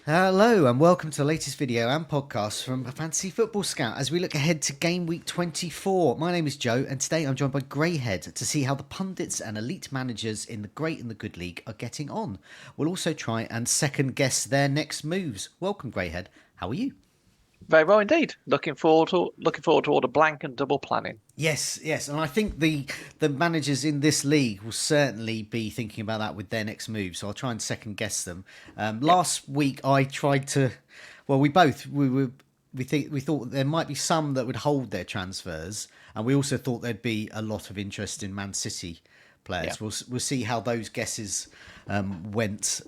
Hello and welcome to the latest video and podcast from Fantasy Football Scout as we look ahead to Gameweek 24. My name is Joe and today I'm joined by Greyhead to see how the pundits and elite managers in the Great and the Good League are getting on. We'll also try and second guess their next moves. Welcome Greyhead, how are you? Very well indeed. Looking forward to all the blank and double planning. Yes, and I think the managers in this league will certainly be thinking about that with their next move. So I'll try and second guess them. Last week I tried to, well, we thought there might be some that would hold their transfers, and we also thought there'd be a lot of interest in Man City players. Yeah. We'll see how those guesses went.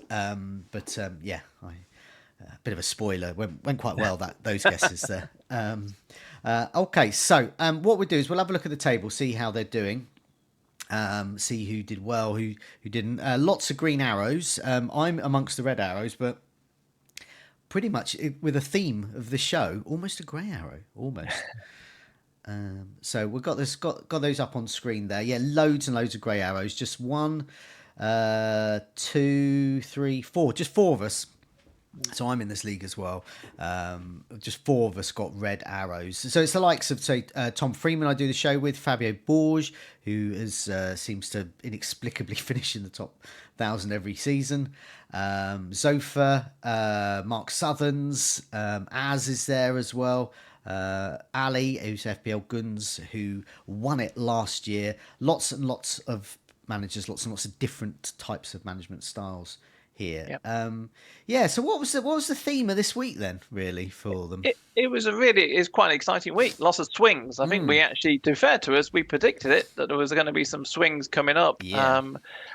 A bit of a spoiler. Went quite well those guesses there. Okay, so what we'll do is we'll have a look at the table, see how they're doing, see who did well, who didn't. Lots of green arrows. I'm amongst the red arrows, but pretty much with a theme of the show, almost a grey arrow, almost. So we've got those up on screen there. Yeah, loads and loads of grey arrows. Just one, two, three, four. Just four of us. So I'm in this league as well. Just four of us got red arrows. So it's the likes of, say, Tom Freeman I do the show with, Fabio Borges, who seems to inexplicably finish in the top 1,000 every season. Zofa, Mark Southerns, Az is there as well. Ali, who's FPL Guns, who won it last year. Lots and lots of managers, lots and lots of different types of management styles here. Yep. So what was the theme of this week then, really, for them? It's quite an exciting week. Lots of swings. I think we actually, to be fair to us, we predicted it that there was going to be some swings coming up. Yeah.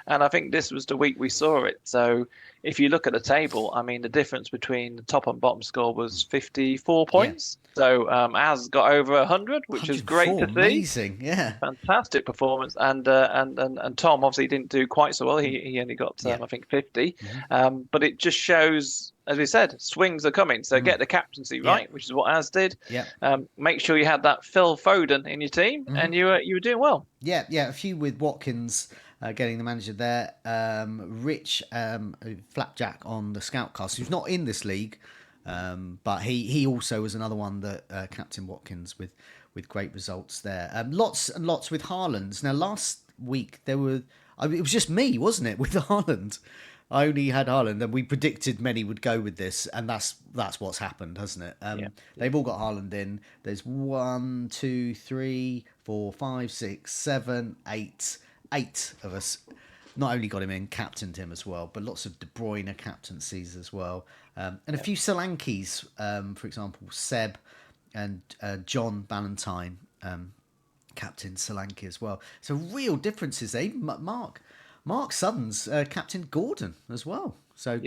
And I think this was the week we saw it. So if you look at the table, I mean, the difference between the top and bottom score was 54 points. Yeah. So Az got over 100, which is great to see. Amazing, yeah. Fantastic performance, and Tom obviously didn't do quite so well. He only got I think 50, but it just shows, as we said, swings are coming. So get the captaincy right, which is what Az did. Yeah. Make sure you had that Phil Foden in your team, and you were doing well. Yeah. A few with Watkins getting the manager there. Rich Flapjack on the Scout cast, who's not in this league. But he also was another one that Captain Watkins with great results there. Lots and lots with Haaland. Now last week it was just me, wasn't it, with Haaland? I only had Haaland, and we predicted many would go with this, and that's what's happened, hasn't it? They've all got Haaland in. There's 1, 2, 3, 4, 5, 6, 7, 8 of us. Not only got him in, captained him as well, but lots of De Bruyne captaincies as well. And a few Solankis, for example, Seb and John Ballantyne, captain Solanke as well. So real differences there. Mark Sutton's captain Gordon as well. So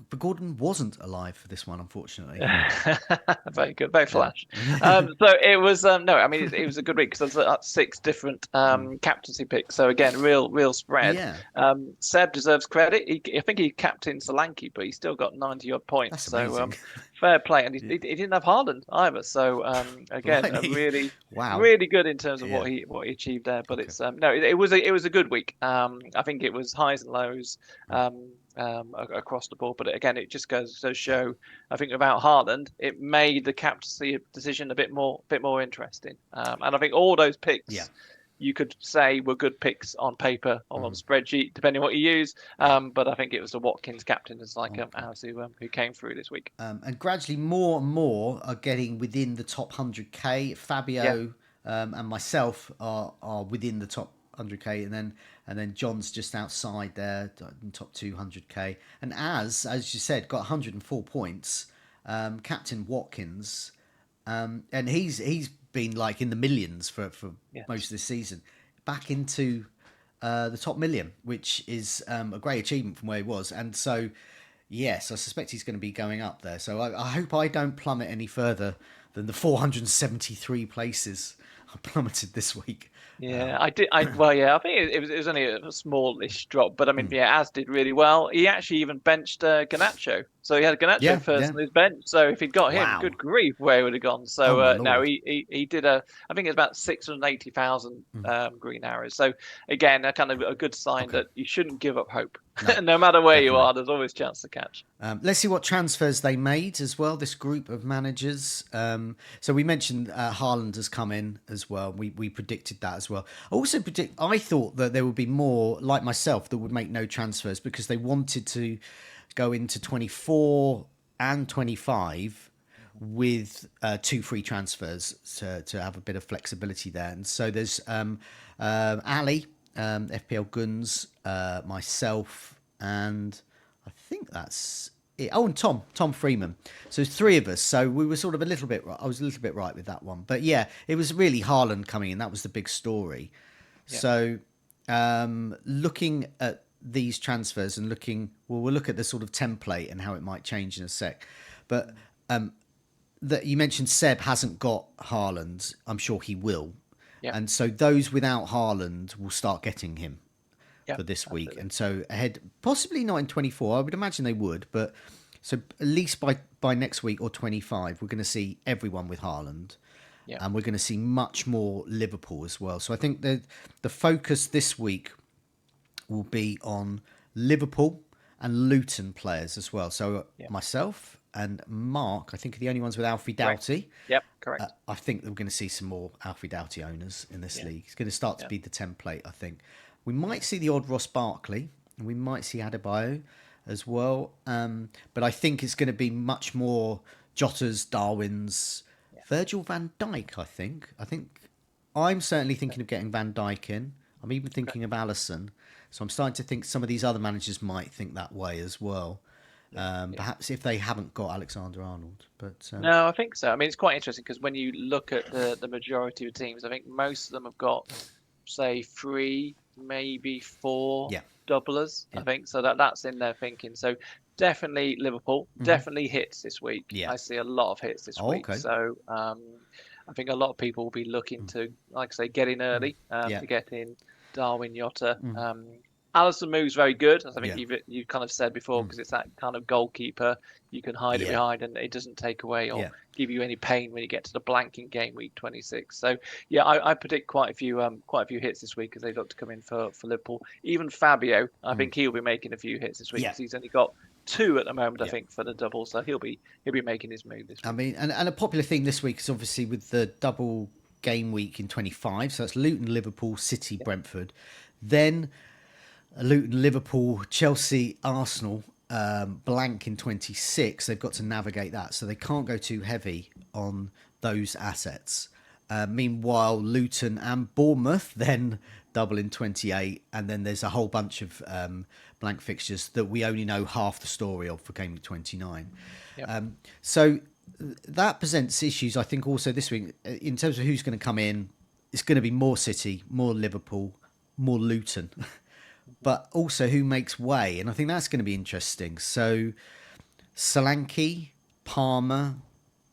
but Gordon wasn't alive for this one, unfortunately. Very good, very flash. So it was it was a good week because that's 6 different captaincy picks. So again, real spread. Yeah. Seb deserves credit. I think he captained Solanke, but he still got 90 odd points. That's amazing. So fair play, and he didn't have Haaland either. So again, really good in terms of what he achieved there. But it's it was a good week. I think it was highs and lows. Across the board, but again, it just goes to show. I think without Haaland, it made the captaincy decision a bit more interesting. And I think all those picks, you could say were good picks on paper or on spreadsheet, depending on what you use. But I think it was the Watkins captain, as Az who came through this week. And gradually, more and more are getting within the top 100k. Fabio and myself are within the top 100k, and then John's just outside there in top 200k, and as you said, got 104 points. Captain Watkins, and he's been like in the millions for most of this season, back into the top million, which is a great achievement from where he was. And so yes, I suspect he's going to be going up there. So I hope I don't plummet any further than the 473 places plummeted this week. Yeah, I did. Well, yeah, I think it was only a smallish drop, but I mean, yeah, Az did really well. He actually even benched Garnacho, so he had Garnacho first on his bench. So if he'd got him, good grief, where he would have gone. So no, he did I think it's about 680,000 green arrows. So again, a kind of a good sign that you shouldn't give up hope. No matter where you are, there's always a chance to catch. Let's see what transfers they made as well, this group of managers. So we mentioned Haaland has come in as well. We predicted that as well. I thought that there would be more, like myself, that would make no transfers because they wanted to go into 24 and 25 with 2 free transfers to have a bit of flexibility there. And so there's Ali, FPL Guns, myself, and I think that's it. Oh, and Tom Freeman. So it's 3 of us. So we were sort of I was a little bit right with that one. But yeah, it was really Haaland coming in. That was the big story. Yeah. So looking at these transfers and we'll look at the sort of template and how it might change in a sec. But that you mentioned Seb hasn't got Haaland. I'm sure he will. Yep. And so those without Haaland will start getting him for this week. And so ahead, possibly not in 24. I would imagine they would. But so at least by next week or 25, we're going to see everyone with Haaland. Yep. And we're going to see much more Liverpool as well. So I think the focus this week will be on Liverpool and Luton players as well. So myself and Mark, I think, are the only ones with Alfie Doughty. Yep, correct. I think that we're going to see some more Alfie Doughty owners in this league. It's going to start to be the template, I think. We might see the odd Ross Barkley, and we might see Adebayo as well. But I think it's going to be much more Jota's, Darwin's, Virgil van Dijk, I think. I'm certainly thinking of getting Van Dijk in. I'm even thinking of Alisson. So I'm starting to think some of these other managers might think that way as well. Perhaps if they haven't got Alexander-Arnold. But no, I think so. I mean, it's quite interesting because when you look at the majority of teams, I think most of them have got, say, 3, maybe 4 doublers. I think so. That's in their thinking. So definitely Liverpool, definitely hits this week. I see a lot of hits this week. Okay. So I think a lot of people will be looking to, like I say, get in early to get in Darwin, Jota. Alisson moves very good, as I think you've kind of said before, because it's that kind of goalkeeper you can hide it behind, and it doesn't take away or give you any pain when you get to the blank in game week 26. So I predict quite a few hits this week as they look to come in for Liverpool. Even Fabio, I think he'll be making a few hits this week because he's only got 2 at the moment, I think, for the double. So he'll be making his move this week. I mean, and a popular thing this week is obviously with the double game week in 25. So that's Luton, Liverpool, City, Brentford. Then Luton, Liverpool, Chelsea, Arsenal, blank in 26. They've got to navigate that. So they can't go too heavy on those assets. Meanwhile, Luton and Bournemouth then double in 28. And then there's a whole bunch of blank fixtures that we only know half the story of for Game Week 29. Yep. So that presents issues, I think, also this week. In terms of who's going to come in, it's going to be more City, more Liverpool, more Luton. But also who makes way. And I think that's going to be interesting. So Solanke, Palmer,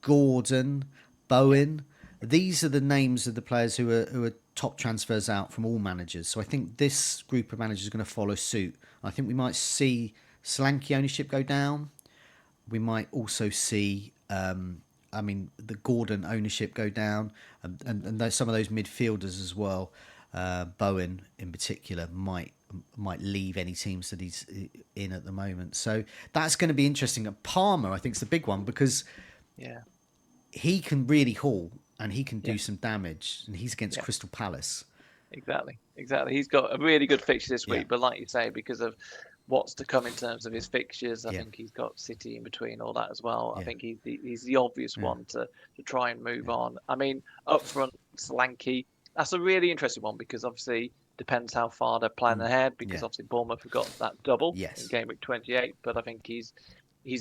Gordon, Bowen. These are the names of the players who are top transfers out from all managers. So I think this group of managers is going to follow suit. I think we might see Solanke ownership go down. We might also see, the Gordon ownership go down. And some of those midfielders as well. Bowen in particular might leave any teams that he's in at the moment. So that's going to be interesting. Palmer, I think, is the big one because he can really haul and he can do some damage, and he's against Crystal Palace. Exactly. He's got a really good fixture this week, but like you say, because of what's to come in terms of his fixtures, I think he's got City in between all that as well. I think he's the obvious one to try and move on. I mean, up front, Solanke, that's a really interesting one because obviously depends how far they're planning ahead because obviously Bournemouth have got that double in game week 28, but I think he's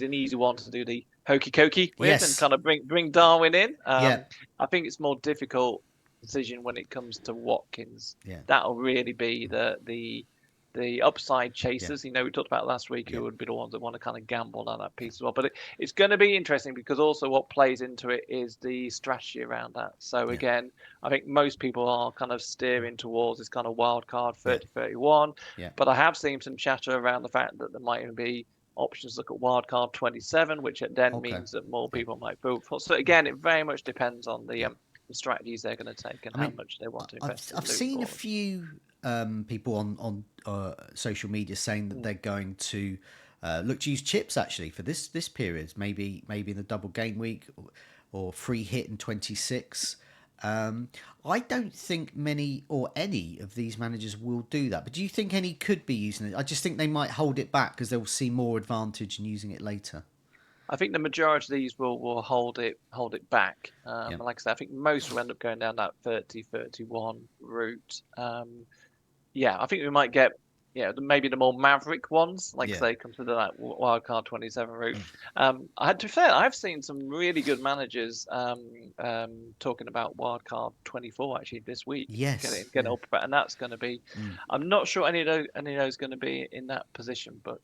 an easy one to do the hokey cokey with and kind of bring Darwin in. I think it's more difficult decision when it comes to Watkins. That'll really be the the upside chasers. We talked about last week who would be the ones that want to kind of gamble on that piece as well. But it's going to be interesting because also what plays into it is the strategy around that. So again, I think most people are kind of steering towards this kind of wild card 30-31. But I have seen some chatter around the fact that there might even be options to look at wildcard 27, which then means that more people might vote for. So again, it very much depends on the strategies they're going to take and how much they want to invest. I've seen a few people on social media saying that they're going to look to use chips actually for this period, maybe in the double game week or free hit in 26. I don't think many or any of these managers will do that. But do you think any could be using it? I just think they might hold it back because they'll see more advantage in using it later. I think the majority of these will hold it back. Like I said, I think most will end up going down that 30-31 route. I think we might get maybe the more maverick ones, like say, consider that wildcard 27 route. I had to say, I've seen some really good managers talking about wildcard 24 actually this week. Yes, get up, and that's going to be. I'm not sure any of those going to be in that position, but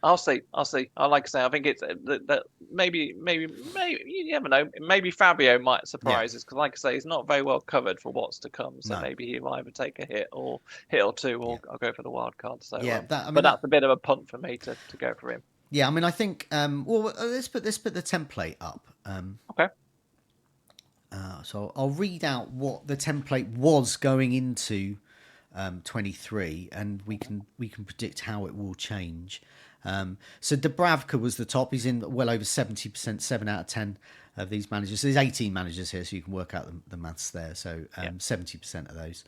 I'll see. I like to say, I think it's that maybe you never know. Maybe Fabio might surprise us because, like I say, he's not very well covered for what's to come. So maybe he'll either take a hit or two, or I'll go for the wild card. So but that's a bit of a punt for me to go for him. Yeah, I mean, I think. Well, let's put the template up. Okay. So I'll read out what the template was going into 23, and we can predict how it will change. So Dubravka was the top. He's in well over 70%, 7 out of 10 of these managers. So there's 18 managers here, so you can work out the maths there. So 70% of those.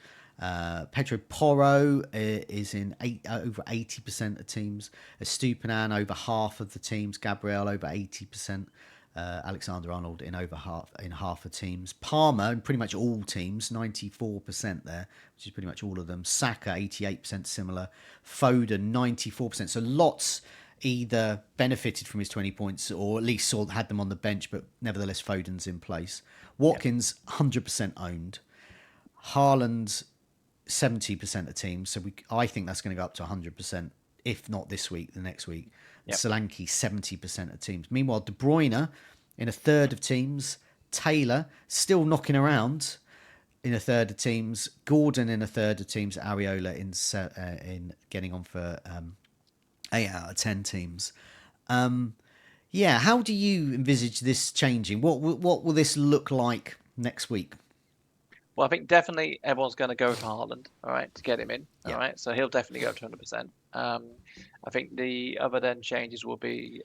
Pedro Porro is in over 80% of teams. Estupinan over half of the teams. Gabriel over 80%. Alexander Arnold in half of teams. Palmer in pretty much all teams, 94% there, which is pretty much all of them. Saka 88%, similar. Foden 94%. So lots either benefited from his 20 points or at least had them on the bench, but nevertheless Foden's in place. Watkins 100% owned. Haaland 70% of teams. So I think that's going to go up to 100%, if not this week, the next week. Solanke 70% of teams. Meanwhile, De Bruyne in a third of teams. Taylor still knocking around in a third of teams. Gordon in a third of teams. Areola in getting on for 8 out of 10 teams. How do you envisage this changing? What will this look like next week? Well, I think definitely everyone's going to go for Haaland, all right, to get him in, all right. So he'll definitely go to 100%. I think the other then changes will be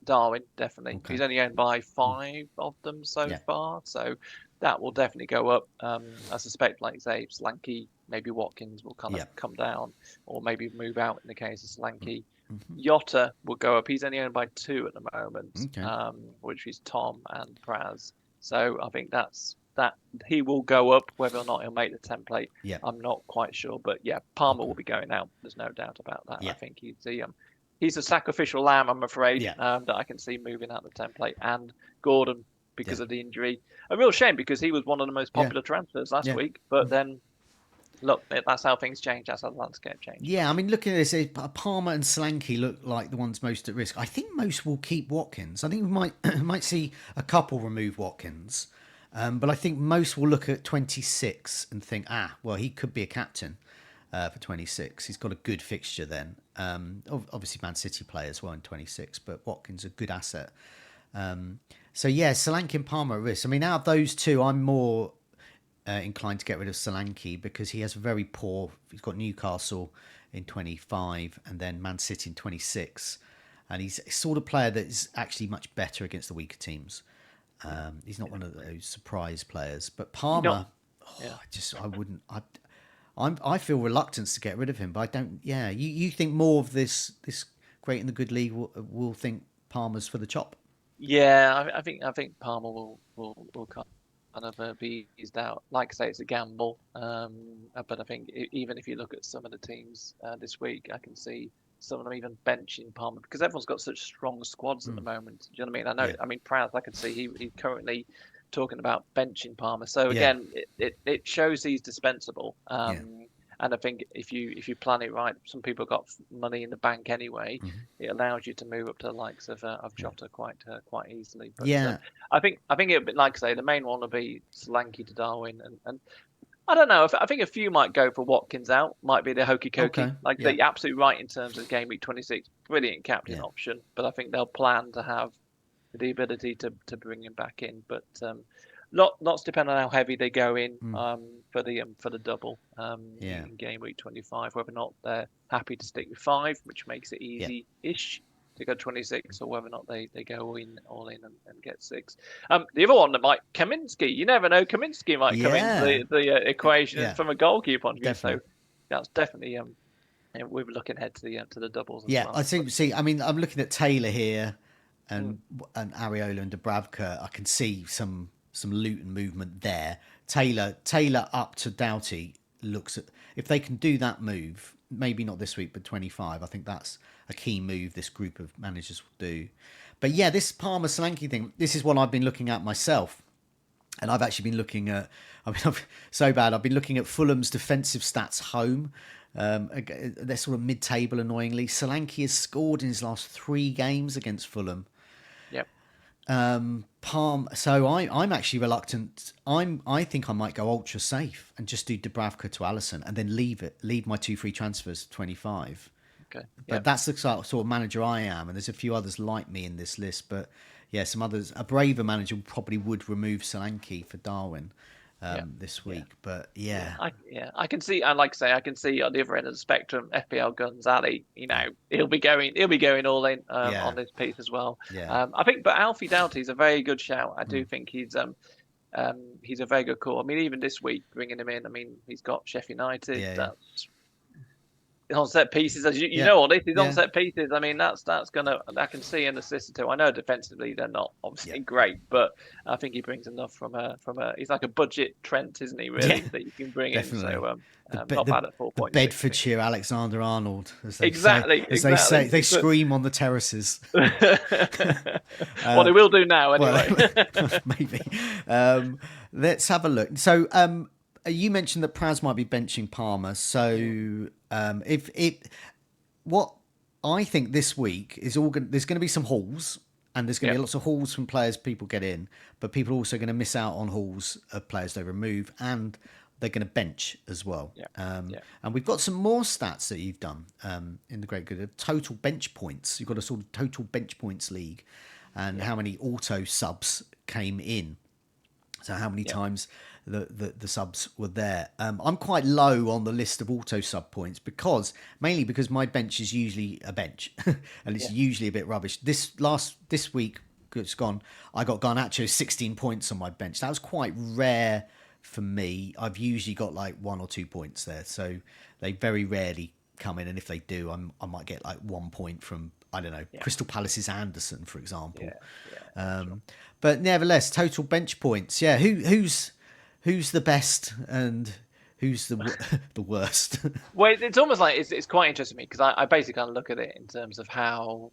Darwin, definitely. Okay. He's only owned by 5 of them so far, so that will definitely go up. I suspect, like say, Solanke, maybe Watkins will kind of come down, or maybe move out in the case of Solanke. Jota will go up. He's only owned by 2 at the moment, which is Tom and Praz. So I think that he will go up. Whether or not he'll make the template, I'm not quite sure. But Palmer will be going out. There's no doubt about that. I think he's a sacrificial lamb, I'm afraid, that I can see moving out the template. And Gordon, because of the injury, a real shame because he was one of the most popular transfers last week. But then, look, that's how things change. That's how the landscape changed. Yeah, I mean, looking at this, Palmer and Solanke look like the ones most at risk. I think most will keep Watkins. I think we might see a couple remove Watkins. But I think most will look at 26 and think, well, he could be a captain for 26. He's got a good fixture then. Obviously, Man City play as well in 26, but Watkins a good asset. Solanke and Palmer at risk. I mean, out of those two, I'm more inclined to get rid of Solanke because he has very poor. He's got Newcastle in 25 and then Man City in 26, and he's a sort of player that is actually much better against the weaker teams. He's not one of those surprise players, but Palmer, I wouldn't. I feel reluctance to get rid of him, but I don't. Yeah, you think more of this great in the good league will think Palmer's for the chop. Yeah, I think Palmer will kind of be eased out. Like I say, it's a gamble, but I think even if you look at some of the teams this week, I can see some of them even benching Palmer because everyone's got such strong squads at the moment. Do you know what I mean? I know. I mean, Prowse, I can see he's currently talking about benching Palmer. So again, it shows he's dispensable. And And I think if you plan it right, some people got money in the bank anyway. It allows you to move up to the likes of Jota quite easily. But I think it would be, like I say, the main one will be Solanke to Darwin, and I don't know. I think a few might go for Watkins out. Might be the hokey cokey. They're absolutely right in terms of game week 26. Brilliant captain option, but I think they'll plan to have the ability to bring him back in. But lots depend on how heavy they go in for the double in game week 25. Whether or not they're happy to stick with 5, which makes it easy-ish to go 26, or whether or not they go all in and get 6. The other one that might Kaminsky, you never know. Kaminsky might come into the equation from a goalkeeper point of view. So that's definitely we were looking ahead to the doubles. As well. I think. See, I mean, I'm looking at Taylor here, and Areola and Dubravka. I can see some Luton movement there. Taylor up to Doughty looks at, if they can do that move, maybe not this week, but 25. I think that's a key move this group of managers will do. But yeah, this Palmer Solanke thing, this is what I've been looking at myself. And I've actually been looking at, I mean, so bad. I've been looking at Fulham's defensive stats home. They're sort of mid-table, annoyingly. Solanke has scored in his last 3 games against Fulham. Yep. So I'm actually reluctant. I think I might go ultra safe and just do Dubravka to Alisson and then leave my 2 free transfers 25. Okay. But that's the sort of manager I am, and there's a few others like me in this list. But yeah, some others. A braver manager probably would remove Solanke for Darwin this week. But I can see. And like I say, I can see on the other end of the spectrum, FPL Guns Ali. You know, he'll be going all in on this piece as well. I think, but Alfie Doughty's a very good shout. I do think he's a very good call. I mean, even this week, bringing him in. I mean, he's got Sheffield United. That's on set pieces, as you know all this. He's on set pieces. I mean, that's gonna. I can see an assist to. I know defensively they're not obviously great, but I think he brings enough from a. He's like a budget Trent, isn't he? Really, that you can bring in. So not bad at 4 points. Bedfordshire Alexander Arnold, as they exactly. They say, they scream on the terraces. Well, they will do now anyway. Well, maybe. Let's have a look. So. You mentioned that Praz might be benching Palmer. So what I think this week is there's going to be some hauls, and there's going to be lots of hauls from players people get in, but people are also going to miss out on hauls of players they remove, and they're going to bench as well. And we've got some more stats that you've done in the Great Good of total bench points. You've got a sort of total bench points league, and how many auto subs came in. So how many times the subs were there. I'm quite low on the list of auto sub points mainly because my bench is usually a bench and it's usually a bit rubbish. This week it's gone, I got Garnacho 16 points on my bench. That was quite rare for me. I've usually got like 1 or 2 points there, so they very rarely come in, and if they do, I might get like 1 point from, I don't know, Crystal Palace's Anderson, for example. Sure. But nevertheless, total bench points. Yeah, who's the best and who's the worst? Well, it's almost like it's quite interesting to me, because I basically kind of look at it in terms of how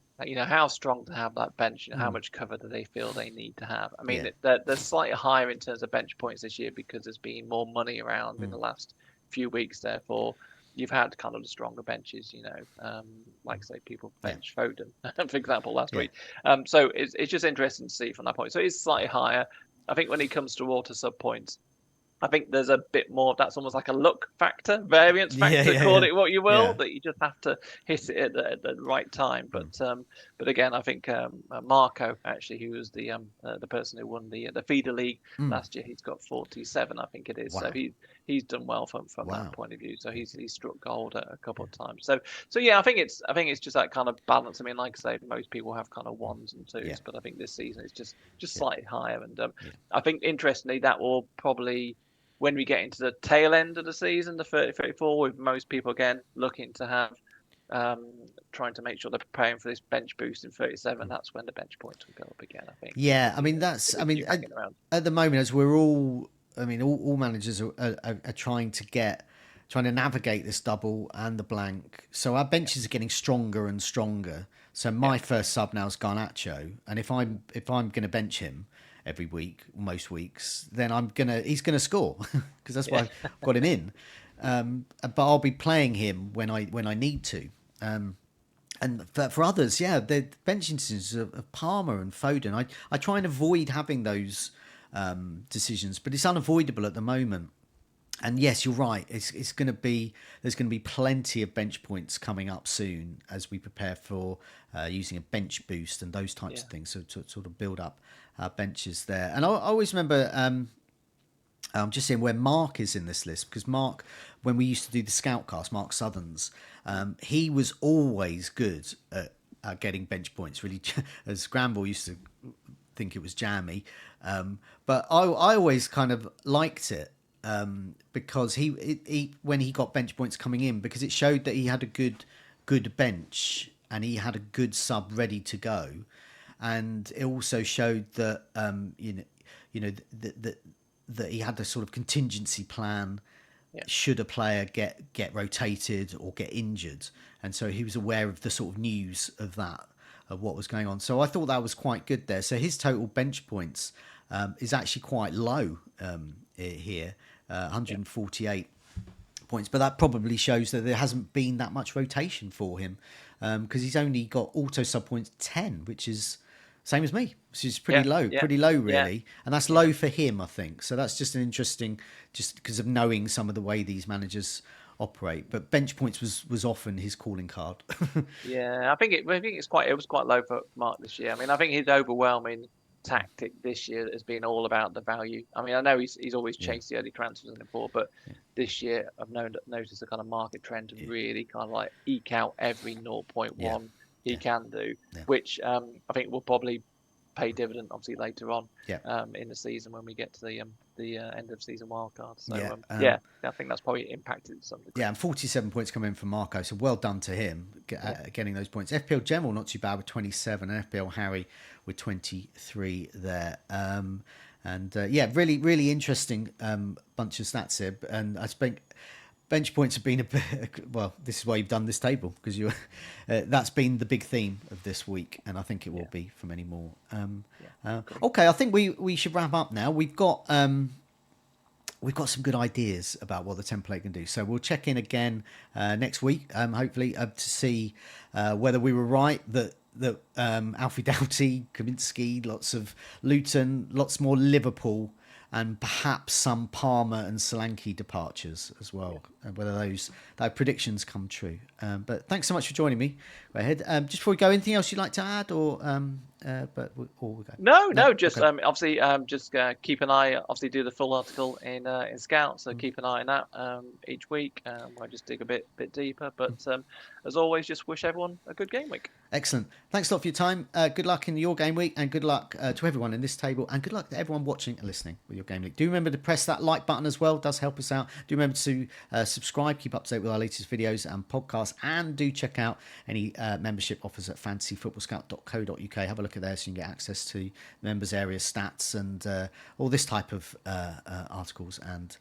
strong to have that bench, and how much cover do they feel they need to have. I mean, they're slightly higher in terms of bench points this year because there's been more money around in the last few weeks. Therefore, you've had kind of the stronger benches, like say people bench Foden, for example, last week. So it's just interesting to see from that point. So it's slightly higher. I think when it comes to auto sub points, I think there's a bit more, that's almost like a luck factor, variance factor, call it what you will, that you just have to hit it at the right time. But again, I think Marco, actually, who was the person who won the feeder league last year, he's got 47, I think it is. Wow. So he's done well from that point of view. So he's struck gold a couple of times. So yeah, I think it's just that kind of balance. I mean, like I say, most people have kind of 1s and 2s, but I think this season it's just slightly higher. And I think interestingly, that will probably, when we get into the tail end of the season, the 30-34, with most people again looking to have, trying to make sure they're preparing for this bench boost in 37, that's when the bench points will go up again, I think. Yeah, I mean, at the moment, as we're all, I mean, all managers are trying to navigate this double and the blank. So our benches are getting stronger and stronger. So my first sub now is Garnacho, and if I'm going to bench him, every week, most weeks, then he's gonna score because that's why I've got him in. But I'll be playing him when I need to. And for others, the bench instances of Palmer and Foden, I try and avoid having those decisions, but it's unavoidable at the moment. And yes, you're right. There's going to be plenty of bench points coming up soon as we prepare for using a bench boost and those types of things. So to sort of build up benches there. And I always remember I'm just saying where Mark is in this list, because Mark, when we used to do the Scoutcast, Mark Southerns, he was always good at getting bench points. Really, as Granville used to think it was jammy, but I always kind of liked it. Because he when he got bench points coming in, because it showed that he had a good bench and he had a good sub ready to go, and it also showed that that he had the sort of contingency plan should a player get rotated or get injured, and so he was aware of the sort of news of that, of what was going on. So I thought that was quite good there. So his total bench points is actually quite low here. 148 points, but that probably shows that there hasn't been that much rotation for him, because he's only got auto sub points 10, which is same as me, which is pretty low really, and that's low for him, I think. So that's just an interesting, just because of knowing some of the way these managers operate. But bench points was often his calling card. I think it was quite low for Mark this year. I mean, I think his overwhelming tactic this year has been all about the value. I mean, I know he's always chased the early transfers and before, but this year I've noticed a kind of market trend to really kind of like eke out every 0.1 he can do, which I think will probably pay dividend obviously later on in the season when we get to the end of season wildcard. So I think that's probably impacted some degree. Yeah, and 47 points come in from Marco, so well done to him getting those points. FPL General not too bad with 27, and FPL Harry with 23 there. Really, really interesting bunch of stats here. And I think bench points have been a bit, well, this is why you've done this table, because that's been the big theme of this week, and I think it will be for many more. Okay, I think we should wrap up now. We've got some good ideas about what the template can do, so we'll check in again next week, hopefully, to see whether we were right that Alfie Doughty, Kaminsky, lots of Luton, lots more Liverpool, and perhaps some Palmer and Solanke departures as well, and whether those predictions come true. But thanks so much for joining me. Go ahead. Just before we go, anything else you'd like to add, or we'll go? No, just okay. Obviously, just keep an eye. Obviously, do the full article in Scout, so keep an eye on that each week. I just dig a bit deeper, but as always, just wish everyone a good game week. Excellent. Thanks a lot for your time. Good luck in your game week, and good luck to everyone in this table, and good luck to everyone watching and listening with your game week. Do remember to press that like button as well. It does help us out. Do remember to subscribe, keep up to date with our latest videos and podcasts, and do check out any membership offers at fantasyfootballscout.co.uk. Have a look at there so you can get access to members area stats and all this type of articles and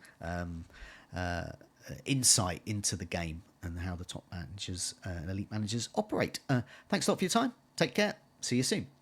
insight into the game and how the top managers and elite managers operate. Thanks a lot for your time. Take care. See you soon.